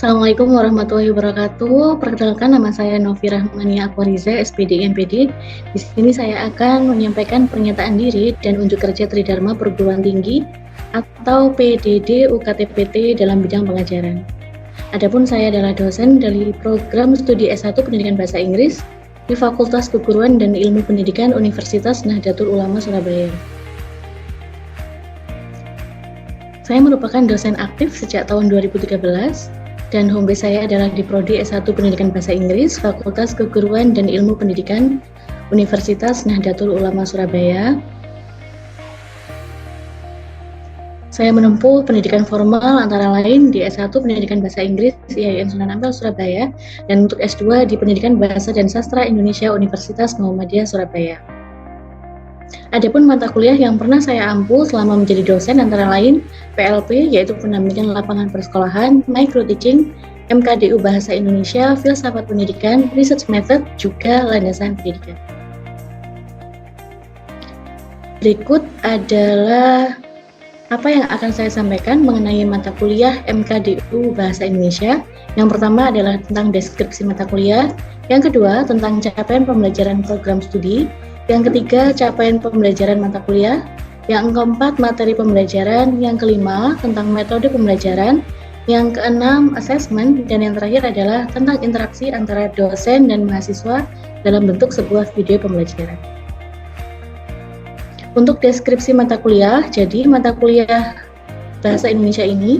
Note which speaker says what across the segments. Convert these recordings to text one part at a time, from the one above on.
Speaker 1: Assalamualaikum warahmatullahi wabarakatuh. Perkenalkan, nama saya Novi Rahmania Akwariza, SPD MPD. Di sini saya akan menyampaikan pernyataan diri dan unjuk kerja Tridharma Perguruan Tinggi atau PDD UKTPT dalam bidang pengajaran. Adapun saya adalah dosen dari program studi S1 Pendidikan Bahasa Inggris di Fakultas Keguruan dan Ilmu Pendidikan Universitas Nahdlatul Ulama Surabaya. Saya merupakan dosen aktif sejak tahun 2013 dan home base saya adalah di Prodi S1 Pendidikan Bahasa Inggris, Fakultas Keguruan dan Ilmu Pendidikan, Universitas Nahdlatul Ulama Surabaya. Saya menempuh pendidikan formal antara lain di S1 Pendidikan Bahasa Inggris IAIN Sunan Ampel Surabaya dan untuk S2 di Pendidikan Bahasa dan Sastra Indonesia Universitas Muhammadiyah Surabaya. Adapun mata kuliah yang pernah saya ampu selama menjadi dosen antara lain PLP, yaitu pendampingan lapangan persekolahan, micro teaching, MKDU Bahasa Indonesia, filsafat pendidikan, research method, juga landasan pendidikan. Berikut adalah apa yang akan saya sampaikan mengenai mata kuliah MKDU Bahasa Indonesia. Yang pertama adalah tentang deskripsi mata kuliah, yang kedua tentang capaian pembelajaran program studi, yang ketiga capaian pembelajaran mata kuliah, yang keempat materi pembelajaran, yang kelima tentang metode pembelajaran, yang keenam assessment, dan yang terakhir adalah tentang interaksi antara dosen dan mahasiswa dalam bentuk sebuah video pembelajaran. Untuk deskripsi mata kuliah, jadi mata kuliah Bahasa Indonesia ini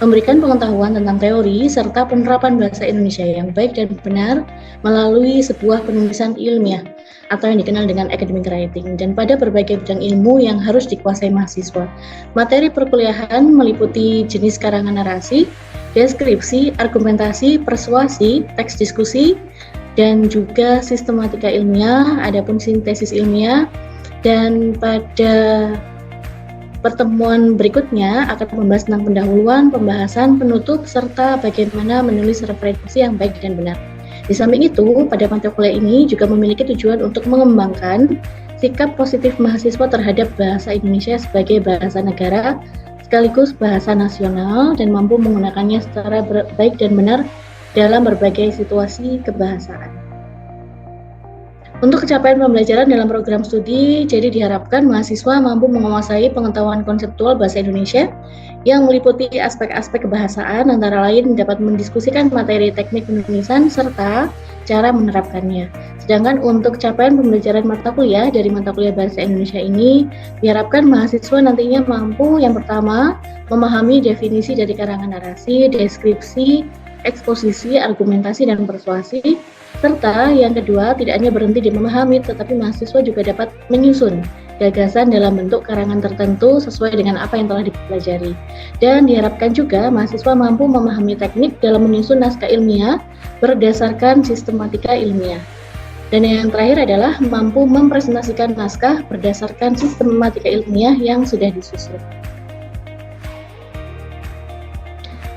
Speaker 1: memberikan pengetahuan tentang teori serta penerapan bahasa Indonesia yang baik dan benar melalui sebuah penulisan ilmiah atau yang dikenal dengan academic writing, dan pada berbagai bidang ilmu yang harus dikuasai mahasiswa. Materi perkuliahan meliputi jenis karangan narasi, deskripsi, argumentasi, persuasi, teks diskusi, dan juga sistematika ilmiah, adapun sintesis ilmiah. Dan pada pertemuan berikutnya akan membahas tentang pendahuluan, pembahasan, penutup, serta bagaimana menulis referensi yang baik dan benar. Di samping itu, pada mata kuliah ini juga memiliki tujuan untuk mengembangkan sikap positif mahasiswa terhadap bahasa Indonesia sebagai bahasa negara, sekaligus bahasa nasional, dan mampu menggunakannya secara baik dan benar dalam berbagai situasi kebahasaan. Untuk capaian pembelajaran dalam program studi, jadi diharapkan mahasiswa mampu menguasai pengetahuan konseptual bahasa Indonesia yang meliputi aspek-aspek kebahasaan, antara lain dapat mendiskusikan materi teknik penulisan serta cara menerapkannya. Sedangkan untuk capaian pembelajaran mata kuliah dari mata kuliah Bahasa Indonesia ini, diharapkan mahasiswa nantinya mampu yang pertama memahami definisi dari karangan narasi, deskripsi, eksposisi, argumentasi, dan persuasi. Serta yang kedua, tidak hanya berhenti di memahami, tetapi mahasiswa juga dapat menyusun gagasan dalam bentuk karangan tertentu sesuai dengan apa yang telah dipelajari. Dan diharapkan juga mahasiswa mampu memahami teknik dalam menyusun naskah ilmiah berdasarkan sistematika ilmiah. Dan yang terakhir adalah mampu mempresentasikan naskah berdasarkan sistematika ilmiah yang sudah disusun.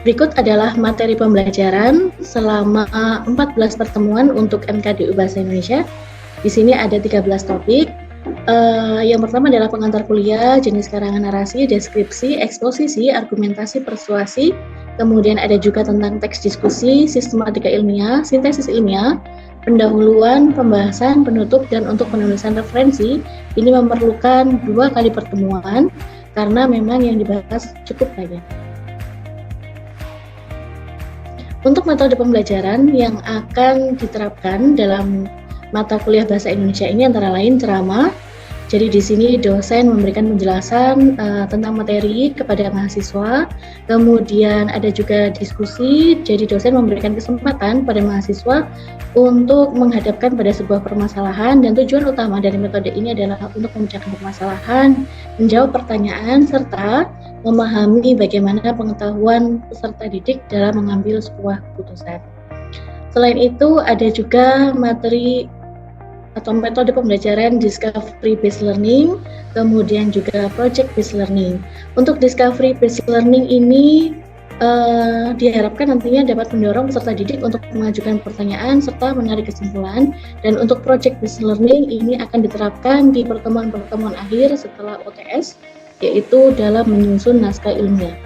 Speaker 1: Berikut adalah materi pembelajaran selama 14 pertemuan untuk MKDU Bahasa Indonesia. Di sini ada 13 topik. Yang pertama adalah pengantar kuliah, jenis karangan narasi, deskripsi, eksposisi, argumentasi, persuasi. Kemudian ada juga tentang teks diskusi, sistematika ilmiah, sintesis ilmiah, pendahuluan, pembahasan, penutup, dan untuk penulisan referensi. Ini memerlukan 2 kali pertemuan karena memang yang dibahas cukup banyak. Untuk metode pembelajaran yang akan diterapkan dalam mata kuliah Bahasa Indonesia ini antara lain ceramah. Jadi di sini dosen memberikan penjelasan tentang materi kepada mahasiswa. Kemudian ada juga diskusi. Jadi dosen memberikan kesempatan pada mahasiswa untuk menghadapkan pada sebuah permasalahan, dan tujuan utama dari metode ini adalah untuk memecahkan permasalahan, menjawab pertanyaan, serta memahami bagaimana pengetahuan peserta didik dalam mengambil sebuah keputusan. Selain itu, ada juga materi atau metode pembelajaran discovery based learning, kemudian juga project based learning. Untuk discovery based learning ini diharapkan nantinya dapat mendorong peserta didik untuk mengajukan pertanyaan serta menarik kesimpulan. Dan untuk project based learning ini akan diterapkan di pertemuan-pertemuan akhir setelah OTS, yaitu dalam menyusun naskah ilmiah.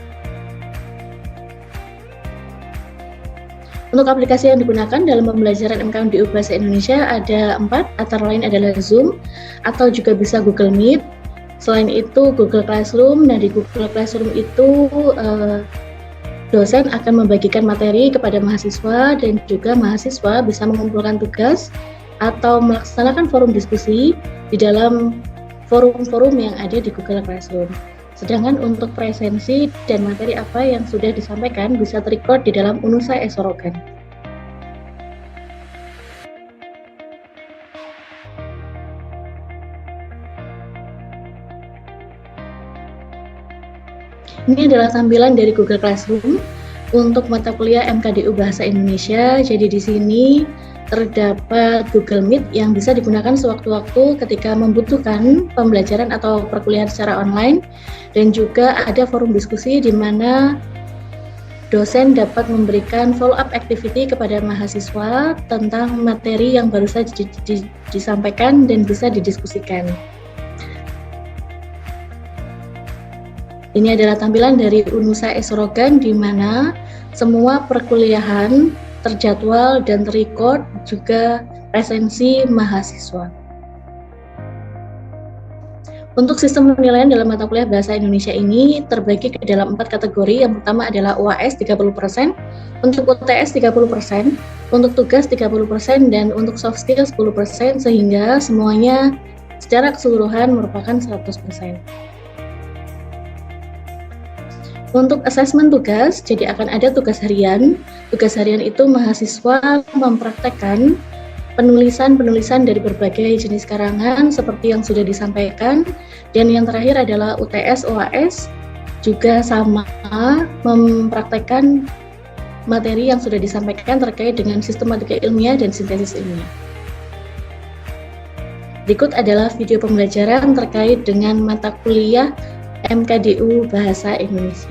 Speaker 1: Untuk aplikasi yang digunakan dalam pembelajaran MKDU Bahasa Indonesia ada 4, antara lain adalah Zoom, atau juga bisa Google Meet. Selain itu Google Classroom. Nah, di Google Classroom itu dosen akan membagikan materi kepada mahasiswa, dan juga mahasiswa bisa mengumpulkan tugas atau melaksanakan forum diskusi di dalam forum-forum yang ada di Google Classroom. Sedangkan untuk presensi dan materi apa yang sudah disampaikan bisa terrecord di dalam Unusa Esorogan. Ini adalah tampilan dari Google Classroom untuk mata kuliah MKDU Bahasa Indonesia. Jadi di sini terdapat Google Meet yang bisa digunakan sewaktu-waktu ketika membutuhkan pembelajaran atau perkuliahan secara online, dan juga ada forum diskusi di mana dosen dapat memberikan follow-up activity kepada mahasiswa tentang materi yang baru saja disampaikan dan bisa didiskusikan. Ini adalah tampilan dari Unusa Esorogan di mana semua perkuliahan terjadwal dan terrecord, juga presensi mahasiswa. Untuk sistem penilaian dalam mata kuliah Bahasa Indonesia ini terbagi ke dalam 4 kategori. Yang pertama adalah UAS 30%, untuk UTS 30%, untuk tugas 30%, dan untuk soft skill 10%, sehingga semuanya secara keseluruhan merupakan 100%. Untuk asesmen tugas, jadi akan ada tugas harian. Tugas harian itu mahasiswa mempraktekkan penulisan dari berbagai jenis karangan seperti yang sudah disampaikan. Dan yang terakhir adalah UTS, OAS, juga sama mempraktekkan materi yang sudah disampaikan terkait dengan sistematika ilmiah dan sintesis ilmiah. Berikut adalah video pembelajaran terkait dengan mata kuliah MKDU Bahasa Indonesia.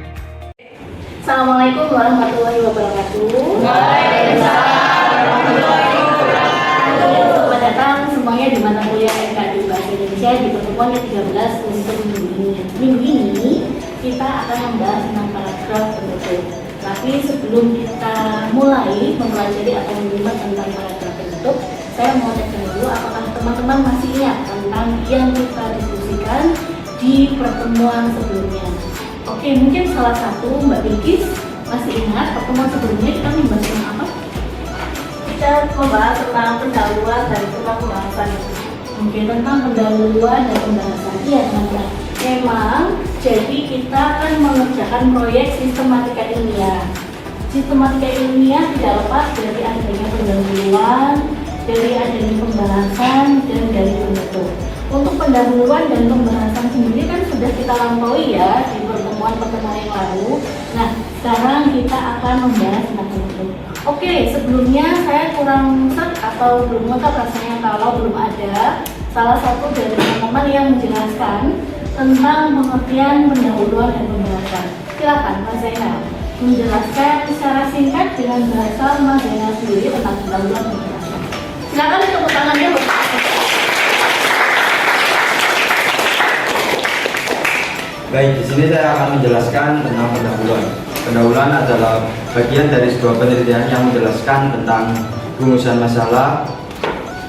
Speaker 2: Assalamualaikum warahmatullahi wabarakatuh.
Speaker 3: Waalaikumsalam warahmatullahi wabarakatuh.
Speaker 2: Selamat datang semuanya di mata kuliah MKDU Bahasa Indonesia di pertemuan ke-13 untuk minggu ini. Minggu ini kita akan membahas tentang paragraf penutup. Tapi sebelum kita mulai mempelajari atau menyimak tentang paragraf penutup, saya mau cek dulu apakah teman-teman masih ingat tentang yang kita diskusikan di pertemuan sebelumnya. Oke, mungkin salah satu Mbak Bilkis masih ingat pertemuan sebelumnya kita membahas tentang apa?
Speaker 3: Kita membahas tentang pendahuluan dan tentang pembahasan.
Speaker 2: Oke, tentang pendahuluan dan pembahasan. Iya, teman-teman. Memang, jadi kita akan mengerjakan proyek sistematika ilmiah. Sistematika ilmiah tidak lepas dari adanya pendahuluan, dari adanya pembahasan, dan dari penutup. Untuk pendahuluan dan pembahasan sendiri kan sudah kita lampaui ya di pertemuan-pertemuan yang lalu. Nah, sekarang kita akan membahas tentang penutup. Oke, sebelumnya saya kurang atau belum lengkap rasanya kalau belum ada salah satu dari teman-teman yang menjelaskan tentang pengertian pendahuluan dan pembahasan. Silakan Mas Zainal menjelaskan secara singkat dengan bahasa Mas Zainal sendiri tentang pendahuluan dan pembahasan. Silakan tepuk tangannya Bapak.
Speaker 4: Baik, di sini saya akan menjelaskan tentang pendahuluan. Pendahuluan adalah bagian dari sebuah penelitian yang menjelaskan tentang rumusan masalah,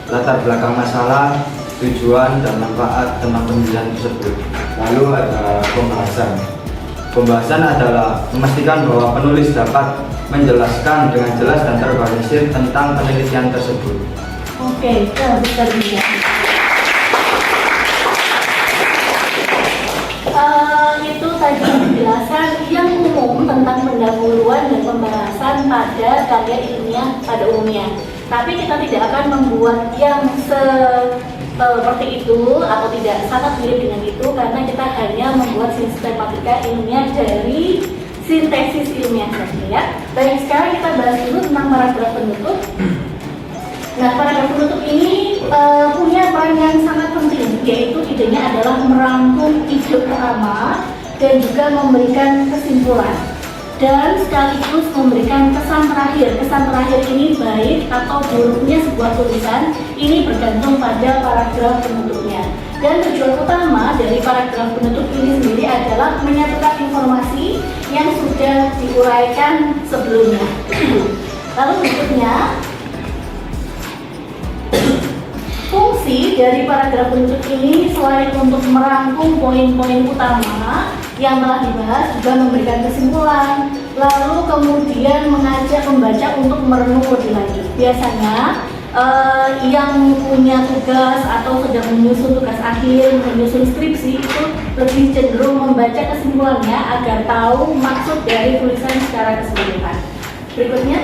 Speaker 4: latar belakang masalah, tujuan dan manfaat tentang penelitian tersebut. Lalu ada pembahasan. Pembahasan adalah memastikan bahwa penulis dapat menjelaskan dengan jelas dan terorganisir tentang penelitian tersebut.
Speaker 2: Oke, kita bisa lihat. Itu tadi penjelasan yang umum tentang pendahuluan dan pembahasan pada karya ilmiah pada umumnya. Tapi kita tidak akan membuat yang seperti itu atau tidak sangat mirip dengan itu, karena kita hanya membuat sistematika ilmiah dari sintesis ilmiah saja ya. Baik, sekarang kita bahas dulu tentang paragraf penutup. Nah, paragraf penutup ini punya peran yang sangat penting, yaitu idenya adalah merangkum ide utama dan juga memberikan kesimpulan dan sekaligus memberikan kesan terakhir. Kesan terakhir ini baik atau buruknya sebuah tulisan ini bergantung pada paragraf penutupnya. Dan tujuan utama dari paragraf penutup ini sendiri adalah menyatukan informasi yang sudah diuraikan sebelumnya. Lalu berikutnya, fungsi dari paragraf penutup ini selain untuk merangkum poin-poin utama yang telah dibahas, juga memberikan kesimpulan, lalu kemudian mengajak pembaca untuk merenung lebih lanjut. Biasanya yang punya tugas atau sedang menyusun tugas akhir, menyusun skripsi itu lebih cenderung membaca kesimpulannya agar tahu maksud dari tulisan secara keseluruhan. Berikutnya,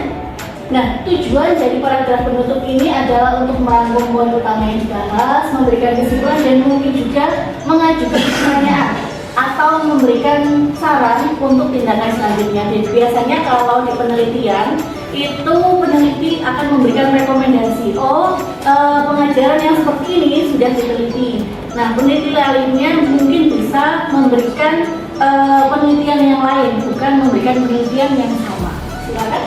Speaker 2: nah, tujuan dari paragraf penutup ini adalah untuk merangkum poin utama yang dibahas, memberikan kesimpulan, dan mungkin juga mengajukan pertanyaan atau memberikan saran untuk tindakan selanjutnya. Dan biasanya kalau di penelitian itu peneliti akan memberikan rekomendasi, pengajaran yang seperti ini sudah diteliti. Nah, peneliti lainnya mungkin bisa memberikan penelitian yang lain, bukan memberikan penelitian yang sama. Silakan.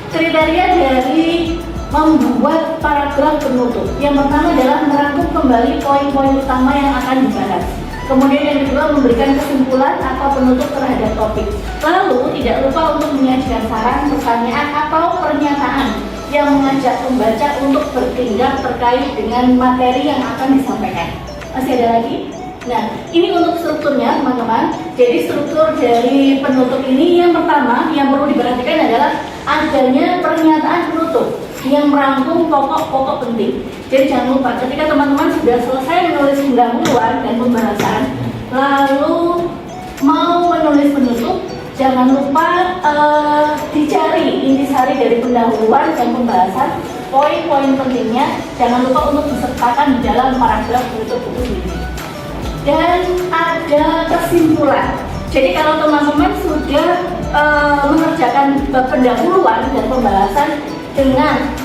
Speaker 2: Kriteria dari membuat paragraf penutup. Yang pertama adalah merangkum kembali poin-poin utama yang akan dibahas. Kemudian yang kedua, memberikan kesimpulan atau penutup terhadap topik. Lalu tidak lupa untuk menyajikan saran, pertanyaan atau pernyataan yang mengajak pembaca untuk bertindak terkait dengan materi yang akan disampaikan. Masih ada lagi? Nah, ini untuk strukturnya, teman-teman. Jadi struktur dari penutup ini yang pertama yang perlu diperhatikan adalah adanya pernyataan penutup yang merangkum pokok-pokok penting. Jadi jangan lupa ketika teman-teman sudah selesai menulis pendahuluan dan pembahasan, lalu mau menulis penutup, jangan lupa dicari intisari dari pendahuluan dan pembahasan, poin-poin pentingnya, jangan lupa untuk disertakan di dalam paragraf penutup itu sendiri. Dan ada kesimpulan. Jadi kalau teman-teman sudah mengerjakan pendahuluan dan pembahasan dengan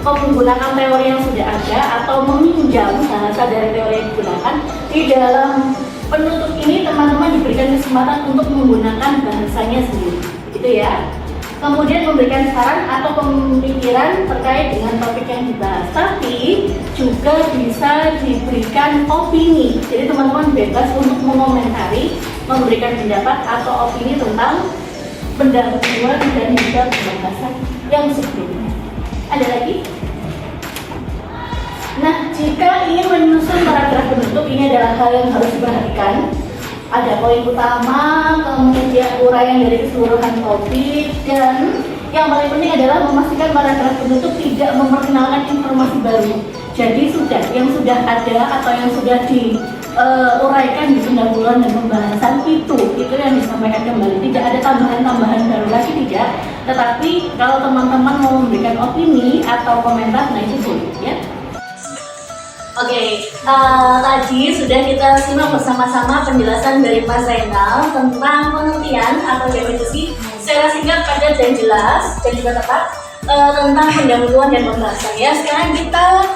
Speaker 2: menggunakan teori yang sudah ada atau meminjam bahasa dari teori yang digunakan, di dalam penutup ini teman-teman diberikan kesempatan untuk menggunakan bahasanya sendiri, gitu ya. Kemudian memberikan saran atau pemikiran terkait dengan topik yang dibahas, tapi juga bisa diberikan opini. Jadi teman-teman bebas untuk mengomentari, memberikan pendapat atau opini tentang pendahuluan dan juga pembahasan yang sebelumnya. Ada lagi? Nah, jika ingin menyusun paragraf penutup, ini adalah hal yang harus diperhatikan. Ada poin utama, kemudian uraian dari keseluruhan topik, dan yang paling penting adalah memastikan paragraf penutup tidak memperkenalkan informasi baru. Jadi yang sudah ada atau yang sudah diuraikan di pendahuluan dan pembahasan itu yang disampaikan kembali. Tidak ada tambahan-tambahan baru lagi, tidak. Tetapi kalau teman-teman mau memberikan opini atau komentar, nah itu boleh ya. Oke, tadi sudah kita simak bersama-sama penjelasan dari Mas Zainal tentang pengertian atau definisi secara singkat, padat dan jelas dan juga tepat tentang pendahuluan dan pembahasan ya. Sekarang kita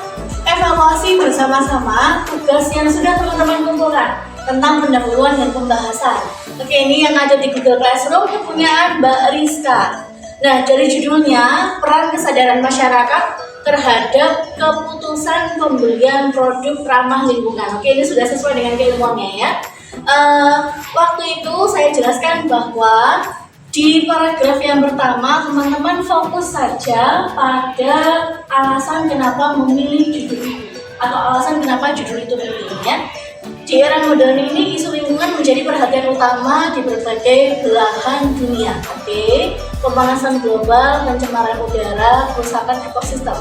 Speaker 2: evaluasi bersama-sama tugas yang sudah teman-teman kumpulkan tentang pendahuluan dan pembahasan. Oke, ini yang ada di Google Classroom kepunyaan Mbak Rizka. Nah, dari judulnya peran kesadaran masyarakat terhadap keputusan pembelian produk ramah lingkungan. Oke, ini sudah sesuai dengan keilmuannya ya. Waktu itu saya jelaskan bahwa di paragraf yang pertama teman-teman fokus saja pada alasan kenapa memilih judul itu atau alasan kenapa judul itu dipilih ya. Di era modern ini isu lingkungan menjadi perhatian utama di berbagai belahan dunia. Oke, pemanasan global, pencemaran udara, kerusakan ekosistem.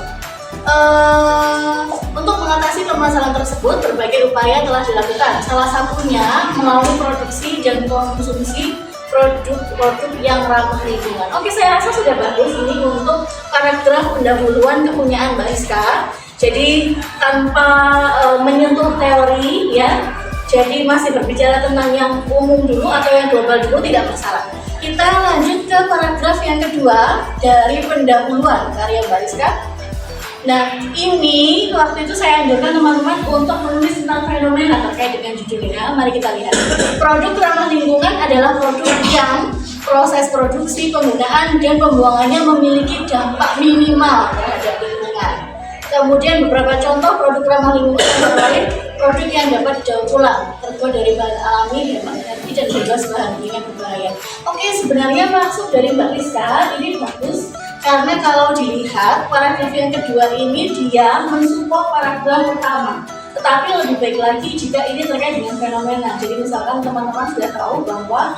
Speaker 2: Untuk mengatasi permasalahan tersebut, berbagai upaya telah dilakukan. Salah satunya melalui produksi dan konsumsi produk-produk yang ramah lingkungan. Oke, saya rasa sudah bagus ini untuk paragraf pendahuluan kepunyaan Mbak Rizka. Jadi tanpa menyentuh teori ya, jadi masih berbicara tentang yang umum dulu atau yang global dulu tidak masalah. Kita lanjut ke paragraf yang kedua dari pendahuluan karya Mbak Rizka. Nah, ini waktu itu saya anjurkan teman-teman untuk menulis tentang fenomena terkait dengan judulnya. Mari kita lihat. Produk ramah lingkungan adalah produk yang proses produksi, penggunaan, dan pembuangannya memiliki dampak minimal terhadap lingkungan. Kemudian beberapa contoh produk ramah lingkungan antara lain produk yang dapat didaur ulang, terbuat dari bahan alami, hemat energi, dan bebas bahan kimia berbahaya. Oke, sebenarnya maksud dari Mbak Rizka ini bagus. Karena kalau dilihat paragraf yang kedua ini dia mensupport paragraf pertama. Tetapi lebih baik lagi jika ini terkait dengan fenomena. Jadi misalkan teman-teman sudah tahu bahwa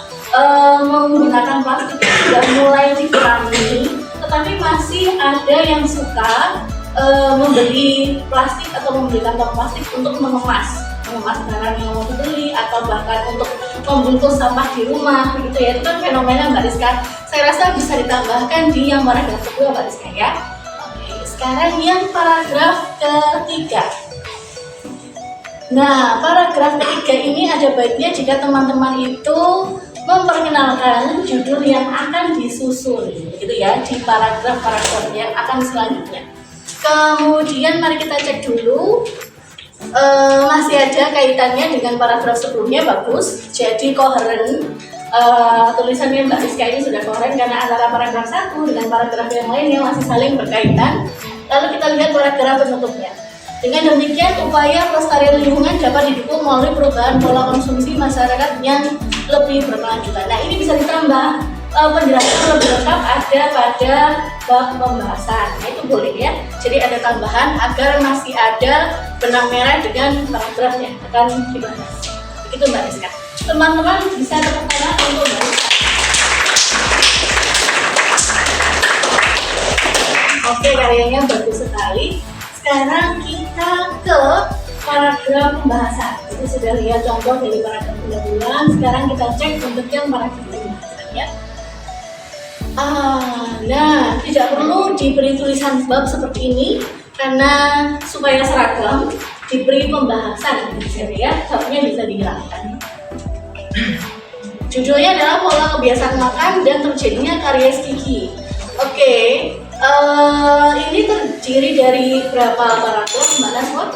Speaker 2: menggunakan plastik sudah mulai dikurangi, tetapi masih ada yang suka membeli plastik atau membeli kantong plastik untuk mengemas barang yang mau dibeli atau bahkan untuk membungkus sampah di rumah, begitu ya. Itu kan fenomena Mbak Rizka. Saya rasa bisa ditambahkan di yang paragraf kedua Mbak Rizka ya. Oke, sekarang yang paragraf ketiga. Nah, paragraf ketiga ini ada baiknya jika teman-teman itu memperkenalkan judul yang akan disusun, gitu ya, di paragraf yang akan selanjutnya. Kemudian mari kita cek dulu. Masih ada kaitannya dengan paragraf sebelumnya, bagus. Jadi koheren. Tulisannya Mbak Rizka ini sudah koheren karena antara paragraf 1 dengan paragraf yang lainnya masih saling berkaitan. Lalu kita lihat paragraf penutupnya. Dengan demikian, upaya pelestarian lingkungan dapat didukung melalui perubahan pola konsumsi masyarakat yang lebih berkelanjutan. Nah, ini bisa ditambah penjelasan lebih lengkap ada pada bab pembahasan. Nah, itu boleh ya. Jadi ada tambahan agar masih ada benang merah dengan paragraf yang akan dibahas. Begitu Mbak Rizka. Teman-teman bisa tepuk tangan untuk Mbak Rizka. Oke, karyanya bagus sekali. Sekarang kita ke paragraf pembahasan. Kita sudah lihat contoh dari paragraf pendahuluan. Sekarang kita cek untuk yang paragraf pembahasan ya. Nah, tidak perlu diberi tulisan bab seperti ini karena supaya seragam diberi pembahasan ya, babnya bisa dihilangkan. Judulnya adalah pola kebiasaan makan dan terjadinya karies gigi. Oke, ini terdiri dari berapa paragraf Mbak Naswa?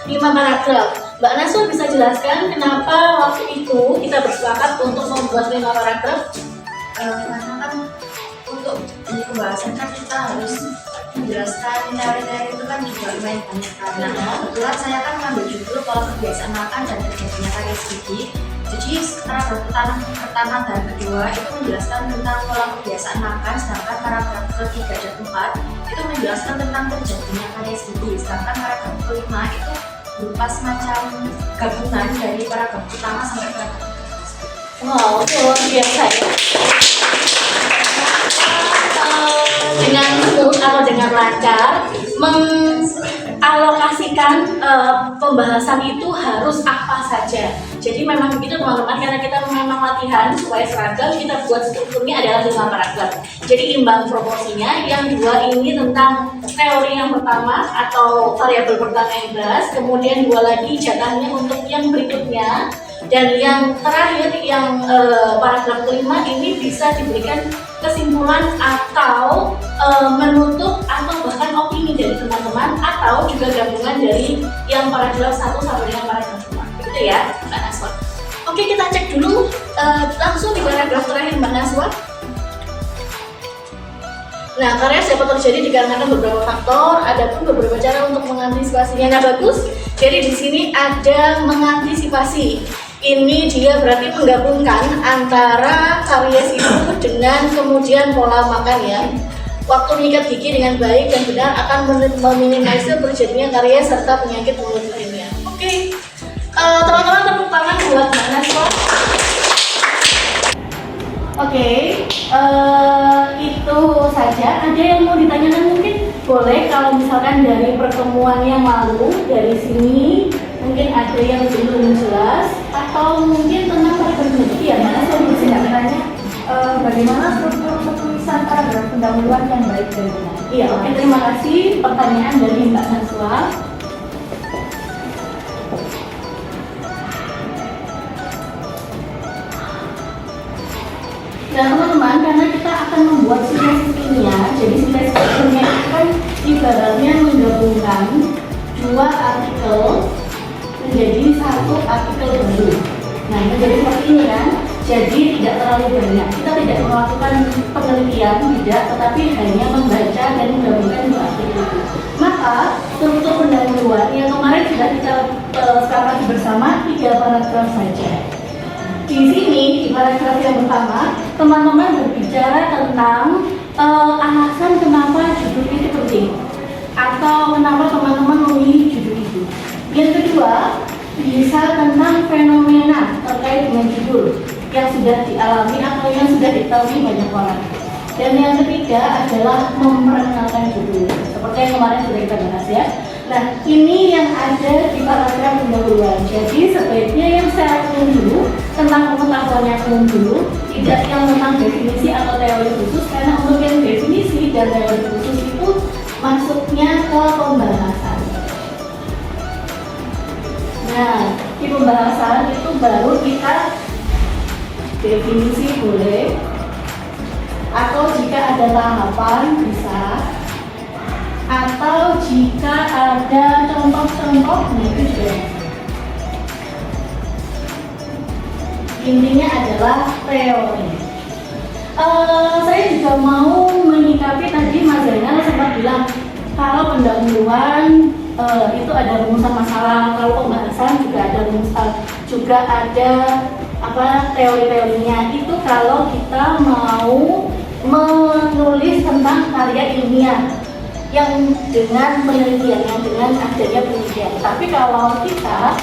Speaker 2: 5 paragraf. Mbak Naswa bisa jelaskan kenapa waktu itu kita bersepakat untuk membuat 5 paragraf?
Speaker 3: Karena kan untuk di pembahasan kan kita harus menjelaskan nilai-nilai itu kan juga lumayan banyak karena kebetulan saya kan mengambil judul pola kebiasaan makan dan terjadinya karies gigi. Jadi paragraf pertama dan kedua itu menjelaskan tentang pola kebiasaan makan, sedangkan paragraf ketiga dan keempat itu menjelaskan tentang terjadinya karies gigi. Sedangkan paragraf kelima itu berupa semacam gabungan dari paragraf pertama sampai paragraf.
Speaker 2: Wow, luar biasa ya. Dengan smooth atau dengan lancar mengalokasikan pembahasan itu harus apa saja. Jadi memang begitu teman-teman, karena kita memang latihan supaya seragam, kita buat strukturnya adalah 5 paragraf. Jadi imbang proporsinya. Yang 2 ini tentang teori yang pertama atau variabel pertama yang bahas, kemudian 2 lagi jatahnya untuk yang berikutnya. Dan yang terakhir, yang paragraf kelima ini bisa diberikan kesimpulan atau menutup atau bahkan opini dari teman-teman atau juga gabungan dari yang paragraf 1 sampai dengan paragraf 5. Begitu ya Mbak Naswa. Oke, kita cek dulu langsung di paragraf terakhir Mbak Naswa. Nah, karies dapat terjadi dikarenakan beberapa faktor, ada pun beberapa cara untuk mengantisipasinya. Nah, bagus. Jadi di sini ada mengantisipasi. Ini dia berarti menggabungkan antara karies itu dengan kemudian pola makan ya. Waktu menyikat gigi dengan baik dan benar akan meminimalisir terjadinya karies serta penyakit mulut lainnya. Oke, teman-teman tepuk tangan buat Mbak Naswa. Oke, itu saja. Ada yang mau ditanyakan mungkin? Boleh, kalau misalkan dari pertemuan yang lalu, dari sini mungkin ada yang belum jelas atau mungkin tentang paragraf itu ya Mbak Naswa bisa tanya
Speaker 3: Bagaimana struktur penulisan paragraf pendahuluan yang baik dan benar?
Speaker 2: Iya, oke, terima kasih. Pertanyaan dari Mbak Naswa. Nah teman-teman, karena kita akan membuat sintesis ilmiah, jadi sintesis ilmiah itu kan ibaratnya menggabungkan 2 artikel menjadi 1 artikel baru. Nah itu jadi seperti ini kan, jadi tidak terlalu banyak. Kita tidak melakukan penelitian, tidak, tetapi hanya membaca dan menggabungkan 2 artikel itu. Maka struktur pendahuluan yang kemarin sudah kita sepakati bersama 3 paragraf saja. Di sini, di paragraf yang pertama, teman-teman berbicara tentang alasan kenapa judul itu penting atau kenapa teman-teman memilih judul itu. Yang kedua, bisa tentang fenomena terkait dengan judul yang sudah dialami atau yang sudah diketahui banyak orang. Dan yang ketiga adalah memperkenalkan judul, seperti yang kemarin sudah kita bahas ya. Nah, ini yang ada di paragraf pendahuluan. Jadi sebaiknya yang saya umum dulu tentang pengetahuan yang umum dulu, tidak yang tentang definisi atau teori khusus, karena untuk yang definisi dan teori khusus itu masuknya ke pembahasan. Nah, di pembahasan itu baru kita definisi boleh, atau jika ada tahapan bisa, atau jika ada contoh-contoh, nah itu juga. Intinya adalah teori. Saya juga mau menyikapi tadi Mas Zainal sempat bilang kalau pendahuluan itu ada rumusan masalah, kalau pembahasan juga ada rumusan, juga ada teori-teorinya. Itu kalau kita mau menulis tentang karya ilmiah yang dengan penelitian, yang dengan adanya penelitian. Tapi kalau kita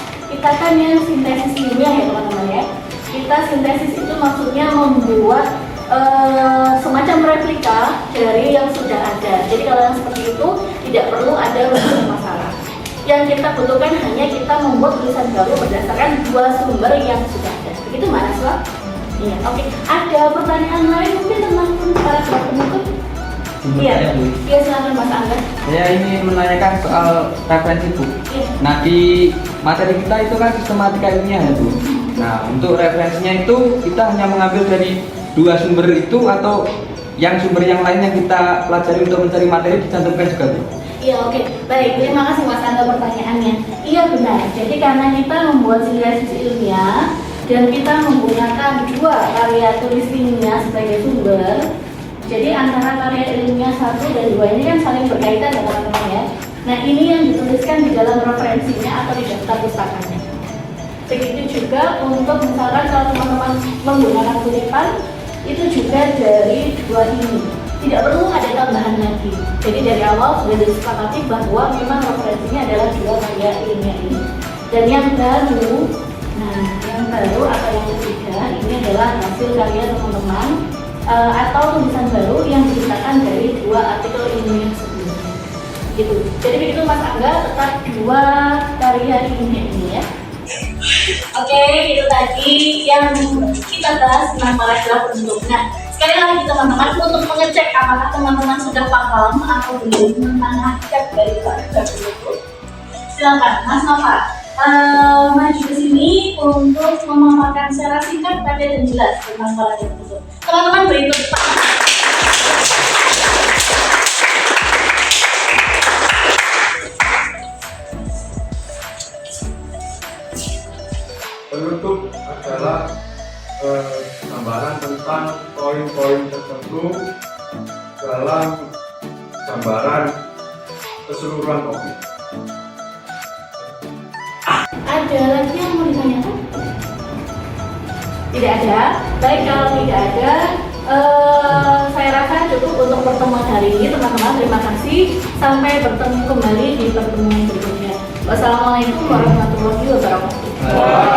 Speaker 2: kan yang sintesis ilmiah ya teman-teman ya. Kita sintesis itu maksudnya membuat semacam replika dari yang sudah ada. Jadi kalau yang seperti itu tidak perlu ada rumusan masalah. Yang kita butuhkan hanya kita membuat tulisan baru berdasarkan dua sumber yang sudah ada. Begitu mahasiswa? Iya, oke. Ada pertanyaan lain mungkin tentang paragraf penutup? Iya, silakan Mas Angga.
Speaker 5: Saya ingin menanyakan soal referensi buku.
Speaker 2: Iya.
Speaker 5: Nah, di materi kita itu kan sistematika ilmiah ya Bu. Nah, untuk referensinya itu kita hanya mengambil dari dua sumber itu atau yang sumber yang lain yang kita pelajari untuk mencari materi dicantumkan juga Bu?
Speaker 2: Iya, oke. Baik, terima kasih Mas Angga pertanyaannya. Iya benar. Jadi karena kita membuat sintesis ilmiah dan kita menggunakan dua karya tulis ilmiah sebagai sumber, jadi antara karya ilmiah 1 dan 2 ini kan saling berkaitan ya teman-teman ya. Nah ini yang dituliskan di dalam referensinya atau di daftar pustakanya. Begitu juga untuk misalkan kalau teman-teman menggunakan kutipan, itu juga dari dua ini. Tidak perlu ada tambahan lagi. Jadi dari awal sudah disepakati bahwa memang referensinya adalah dua karya ilmiah ini. Dan yang baru, yang baru atau yang ketiga ini adalah hasil karya teman-teman atau tulisan baru yang diciptakan dari dua artikel ilmiah sebelumnya. Gitu. Jadi begitu Mas Angga, tetap dua karya ilmiah ini ya. Oke, itu tadi yang kita bahas tentang paragraf penutup. Nah, sekali lagi teman-teman, untuk mengecek apakah teman-teman sudah paham atau belum tentang hakikat dari paragraf penutup, silakan Mas Nova maju ke sini untuk memaparkan secara singkat, padat dan jelas tentang paragraf penutup. Teman-teman beri tepuk tangan.
Speaker 6: Penutup adalah gambaran tentang poin-poin tertentu dalam gambaran keseluruhan topik.
Speaker 2: Ada lagi yang mau ditanyakan? Tidak ada. Baik, kalau tidak ada, saya rasa cukup untuk pertemuan hari ini teman-teman. Terima kasih. Sampai bertemu kembali di pertemuan berikutnya. Wassalamualaikum warahmatullahi wabarakatuh.